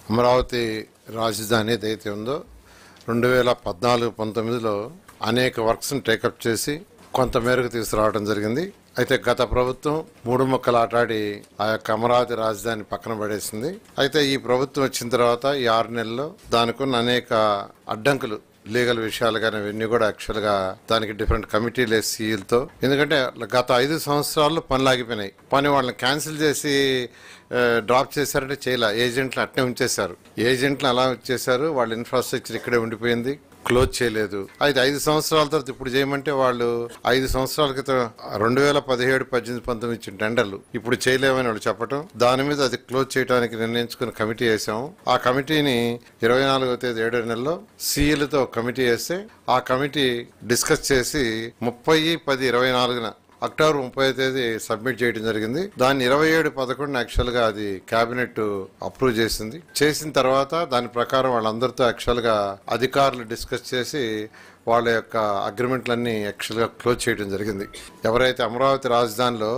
అమరావతి రాజధాని ఏదైతే ఉందో 2014-19లో అనేక వర్క్స్ని టేకప్ చేసి కొంతమేరకు తీసుకురావడం జరిగింది. అయితే గత ప్రభుత్వం మూడు ముక్కలు ఆటాడి ఆ యొక్క అమరావతి రాజధాని పక్కన పడేసింది. అయితే ఈ ప్రభుత్వం వచ్చిన తర్వాత ఈ 6 నెలల్లో దానికున్న అనేక అడ్డంకులు, లీగల్ విషయాలు కానీ ఇవన్నీ కూడా యాక్చువల్గా దానికి డిఫరెంట్ కమిటీలు సీఈలతో, ఎందుకంటే గత 5 సంవత్సరాల్లో పనులు ఆగిపోయినాయి. పని వాళ్ళని క్యాన్సిల్ చేసి డ్రాప్ చేశారంటే చేయలే, ఏజెంట్లు అట్నే ఉంచేశారు. ఏజెంట్లు అలా ఉంచేశారు, వాళ్ళ ఇన్ఫ్రాస్ట్రక్చర్ ఇక్కడే ఉండిపోయింది, క్లోజ్ చేయలేదు. అయితే 5 సంవత్సరాల తర్వాత ఇప్పుడు చేయమంటే వాళ్ళు 5 సంవత్సరాల క్రితం 2017, 18, 19 ఇచ్చిన టెండర్లు ఇప్పుడు చేయలేమని వాళ్ళు చెప్పటం, దాని మీద అది క్లోజ్ చేయడానికి నిర్ణయించుకుని కమిటీ వేసాము. ఆ కమిటీని 24వ తేదీ 7వ నెలలో సీఈలతో కమిటీ వేస్తే ఆ కమిటీ డిస్కస్ చేసి 30/10/24 అక్టోబర్ 30వ తేదీ సబ్మిట్ చేయడం జరిగింది. దాన్ని 27/11 యాక్చువల్ గా అది కేబినెట్ అప్రూవ్ చేసింది. చేసిన తర్వాత దాని ప్రకారం వాళ్ళందరితో యాక్చువల్ గా అధికారులు డిస్కస్ చేసి వాళ్ళ యొక్క అగ్రిమెంట్లన్నీ యాక్చువల్ గా క్లోజ్ చేయడం జరిగింది. ఎవరైతే అమరావతి రాజధానిలో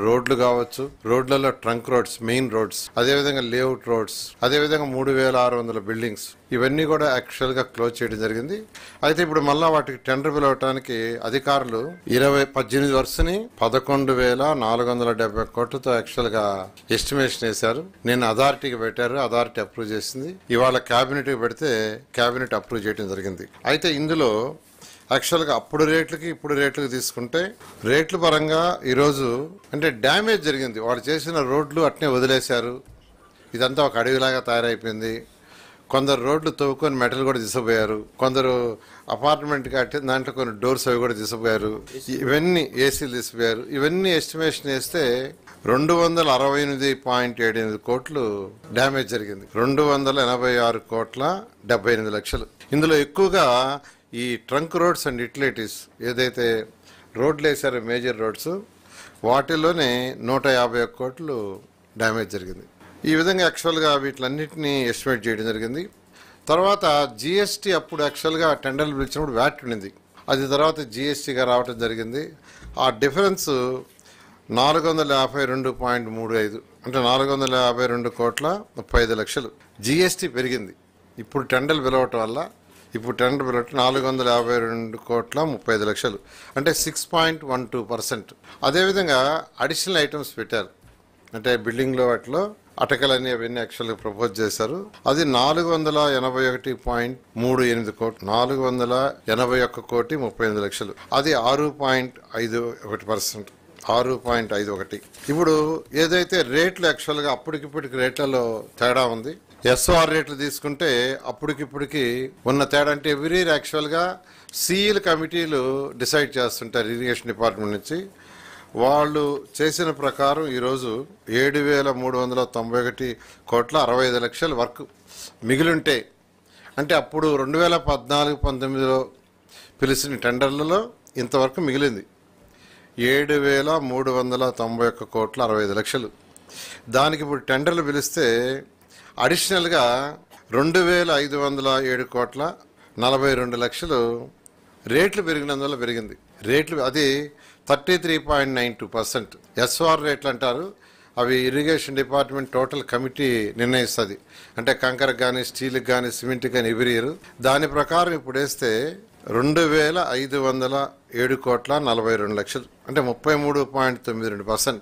రోడ్లు కావచ్చు, రోడ్లలో ట్రంక్ రోడ్స్, మెయిన్ రోడ్స్, అదేవిధంగా లేఅవుట్ రోడ్స్, అదేవిధంగా 3600 బిల్డింగ్స్, ఇవన్నీ కూడా యాక్చువల్ గా క్లోజ్ చేయడం జరిగింది. అయితే ఇప్పుడు మళ్ళా వాటికి టెండర్ పిలవటానికి అధికారులు 18 వర్క్స్ని 11,470 కోట్లతో యాక్చువల్ గా ఎస్టిమేషన్ వేశారు. నేను అథారిటీకి పెట్టారు, అథారిటీ అప్రూవ్ చేసింది. ఇవాళ కేబినెట్ కి పెడితే కేబినెట్ అప్రూవ్ చేయడం జరిగింది. అయితే ఇందులో యాక్చువల్గా అప్పుడు రేట్లకి ఇప్పుడు రేట్లకి తీసుకుంటే రేట్ల పరంగా ఈరోజు అంటే డ్యామేజ్ జరిగింది. వాడు చేసిన రోడ్లు అట్నే వదిలేశారు, ఇదంతా ఒక అడవిలాగా తయారైపోయింది. కొందరు రోడ్లు తవ్వుకొని మెటల్ కూడా తీసుకుపోయారు, కొందరు అపార్ట్మెంట్ కట్టి దాంట్లో కొన్ని డోర్స్ అవి కూడా తీసుకుపోయారు, ఇవన్నీ ఏసీలు తీసుకుపోయారు. ఇవన్నీ ఎస్టిమేషన్ వేస్తే 268.78 కోట్లు డ్యామేజ్ జరిగింది. 286,78,00,000. ఇందులో ఎక్కువగా ఈ ట్రంక్ రోడ్స్ అండ్ యుటిలిటీస్ ఏదైతే రోడ్లు వేసారో మేజర్ రోడ్స్, వాటిల్లోనే 151 కోట్లు డ్యామేజ్ జరిగింది. ఈ విధంగా యాక్చువల్గా వీటిలన్నింటినీ ఎస్టిమేట్ చేయడం జరిగింది. తర్వాత జిఎస్టీ అప్పుడు యాక్చువల్గా టెండర్లు పిలిచినప్పుడు వ్యాట్ ఉండింది, అది తర్వాత జిఎస్టీగా రావడం జరిగింది. ఆ డిఫరెన్స్ 452.35, అంటే 452,35,00,000 జిఎస్టీ పెరిగింది. ఇప్పుడు టెండర్లు పిలవటం వల్ల 452,35,00,000, అంటే 6.12%. అదేవిధంగా అడిషనల్ ఐటమ్స్ పెట్టారు, అంటే బిల్డింగ్లో వాటిలో అటకలన్నీ అవన్నీ యాక్చువల్గా ప్రపోజ్ చేశారు. అది 481.38 కోట్లు, 481,38,00,000, అది 6.51%, 6.51. ఇప్పుడు ఏదైతే రేట్లు యాక్చువల్గా అప్పటికిప్పటికి రేట్లలో తేడా ఉంది. ఎస్ఓఆర్ రేట్లు తీసుకుంటే అప్పటికిప్పటికి ఉన్న తేడా, అంటే ఎవ్రీ ఇయర్ యాక్చువల్గా సీఈల కమిటీలు డిసైడ్ చేస్తుంటారు ఇరిగేషన్ డిపార్ట్మెంట్ నుంచి. వాళ్ళు చేసిన ప్రకారం ఈరోజు 7,391,65,00,000 వర్క్ మిగిలింటే, అంటే అప్పుడు 2014-19లో పిలిచిన టెండర్లలో ఇంతవరకు మిగిలింది 7,391,65,00,000. దానికి ఇప్పుడు టెండర్లు పిలిస్తే అడిషనల్గా 2,507,42,00,000 రేట్లు పెరిగినందువల్ల పెరిగింది. రేట్లు అది 33.92%. ఎస్ఓఆర్ రేట్లు అంటారు, అవి ఇరిగేషన్ డిపార్ట్మెంట్ టోటల్ కమిటీ నిర్ణయిస్తుంది, అంటే కంకరకు కానీ స్టీల్కి కానీ సిమెంట్కి కానీ ఎవ్రీ ఇయర్. దాని ప్రకారం ఇప్పుడు వేస్తే 2,507,42,00,000, అంటే 33.92%.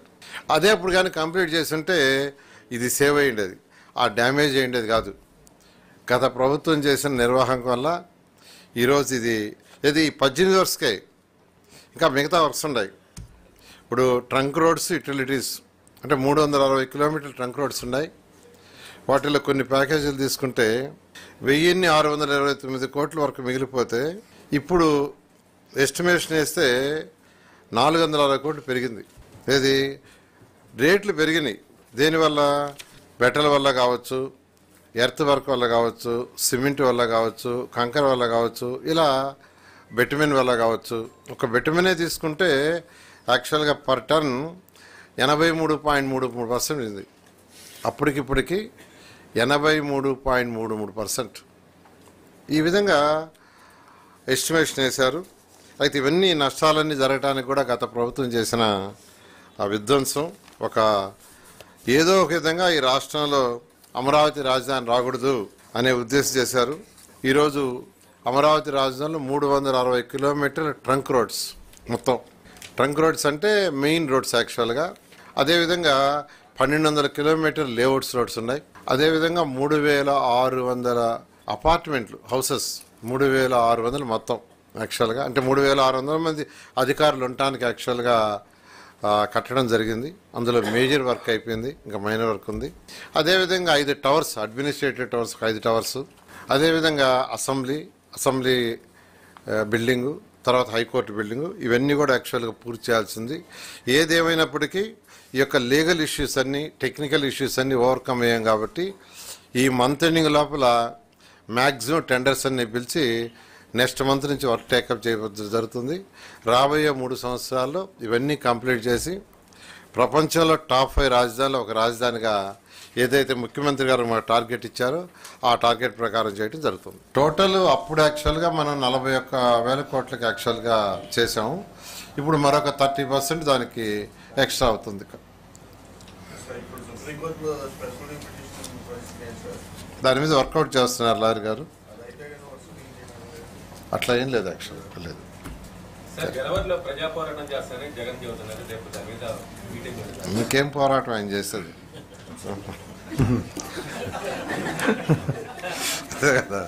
అదే అప్పుడు కానీ కంప్లీట్ చేస్తుంటే ఇది సేవ్ అయ్యిండేది, ఆ డ్యామేజ్ అయ్యిండేది కాదు. గత ప్రభుత్వం చేసిన నిర్వాహకం వల్ల ఈరోజు ఇది 18 వర్క్స్కే, ఇంకా మిగతా వర్క్స్ ఉన్నాయి. ఇప్పుడు ట్రంక్ రోడ్స్, యుటిలిటీస్, అంటే 360 కిలోమీటర్ల ట్రంక్ రోడ్స్ ఉన్నాయి. వాటిలో కొన్ని ప్యాకేజీలు తీసుకుంటే 1,629 కోట్ల వరకు మిగిలిపోతే ఇప్పుడు ఎస్టిమేషన్ వేస్తే 460 కోట్లు పెరిగింది. ఏది రేట్లు పెరిగినాయి. దేనివల్ల? మెటల్ వల్ల కావచ్చు, ఎర్త్ వర్క్ వల్ల కావచ్చు, సిమెంట్ వల్ల కావచ్చు, కంకర వల్ల కావచ్చు, ఇలా బెటమిన్ వల్ల కావచ్చు. ఒక బెటమినే తీసుకుంటే యాక్చువల్గా పర్ టన్ 83.33% ఉంది. అప్పటికిప్పటికి 83.33%. ఈ విధంగా ఎస్టిమేషన్ వేశారు. అయితే ఇవన్నీ నష్టాలన్నీ జరగడానికి కూడా గత ప్రభుత్వం చేసిన ఆ విధ్వంసం ఏదో ఒక విధంగా ఈ రాష్ట్రంలో అమరావతి రాజధాని రాకూడదు అనే ఉద్దేశం చేశారు. ఈరోజు అమరావతి రాజధానిలో 360 కిలోమీటర్ల ట్రంక్ రోడ్స్, మొత్తం ట్రంక్ రోడ్స్ అంటే మెయిన్ రోడ్స్ యాక్చువల్గా. అదేవిధంగా 1200 కిలోమీటర్ లేఅవుట్స్ రోడ్స్ ఉన్నాయి. అదేవిధంగా 3600 అపార్ట్మెంట్లు, హౌసెస్ 3600 మొత్తం యాక్చువల్గా, అంటే 3600 మంది అధికారులు ఉండటానికి యాక్చువల్గా కట్టడం జరిగింది. అందులో మేజర్ వర్క్ అయిపోయింది, ఇంకా మైనర్ వర్క్ ఉంది. అదేవిధంగా 5 టవర్స్, అడ్మినిస్ట్రేటివ్ టవర్స్ 5 టవర్స్, అదేవిధంగా అసెంబ్లీ బిల్డింగు, తర్వాత హైకోర్టు బిల్డింగు, ఇవన్నీ కూడా యాక్చువల్గా పూర్తి చేయాల్సింది. ఏదేమైనప్పటికీ ఈ యొక్క లీగల్ ఇష్యూస్ అన్నీ, టెక్నికల్ ఇష్యూస్ అన్నీ ఓవర్కమ్ అయ్యాం కాబట్టి ఈ మంత్ ఎండింగ్ లోపల మ్యాక్సిమం టెండర్స్ అన్ని పిలిచి నెక్స్ట్ మంత్ నుంచి వర్క్ టేకప్ చేయడం జరుగుతుంది. రాబోయే 3 సంవత్సరాల్లో ఇవన్నీ కంప్లీట్ చేసి ప్రపంచంలో టాప్ 5 రాజధానిలో ఒక రాజధానిగా ఏదైతే ముఖ్యమంత్రి గారు మన టార్గెట్ ఇచ్చారో ఆ టార్గెట్ ప్రకారం చేయడం జరుగుతుంది. టోటల్ అప్పుడు యాక్చువల్గా మనం 41,000 కోట్లకి యాక్చువల్గా చేసాము. ఇప్పుడు మరొక 30% దానికి ఎక్స్ట్రా అవుతుంది. దాని మీద వర్కౌట్ చేస్తున్నారు లాయర్ గారు. అట్లా ఏం లేదు, యాక్చువల్గా లేదు. ఇంకేం పోరాటం ఆయన చేసేది అదే కదా.